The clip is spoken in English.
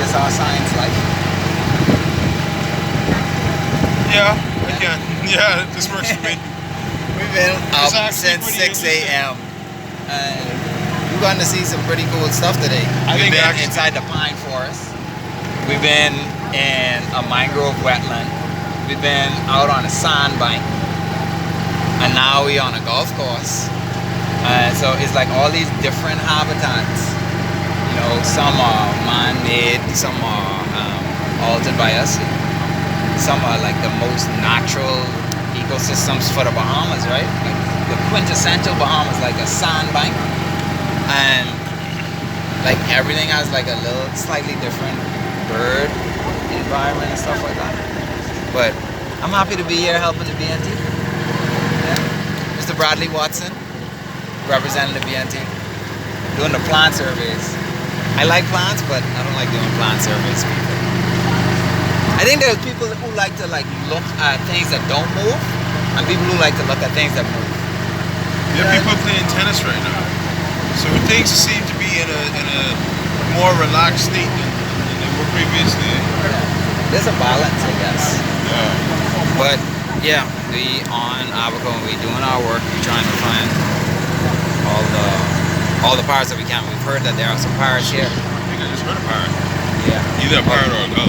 this our science life? Yeah, I can. Yeah, this works for me. We've been up actually since pretty 6 a.m. and we're going to see some pretty cool stuff today. I We've think been actually- inside the pine forest. We've been in a mangrove wetland. We've been out on a sandbank. And now we're on a golf course. So it's like all these different habitats. You know, some are man-made, some are altered by us. Some are like the most natural ecosystems for the Bahamas, right? Like the quintessential Bahamas, like a sandbank. And like everything has like a little slightly different bird environment and stuff like that. But I'm happy to be here helping the BNT. Yeah. Mr. Bradley Watson, representing the BNT, doing the plant surveys. I like plants, but I don't like doing plant surveys. I think there's people who like to like look at things that don't move, and people who like to look at things that move. There are people playing tennis right now, so things seem to be in a more relaxed state than they were previously. Yeah. There's a balance, I guess. Yeah. But yeah, we on Abaco, we doing our work. We trying to find all the parrots that we can. We've heard that there are some parrots here. I think I just heard a parrot. Yeah. Either a parrot or a gull.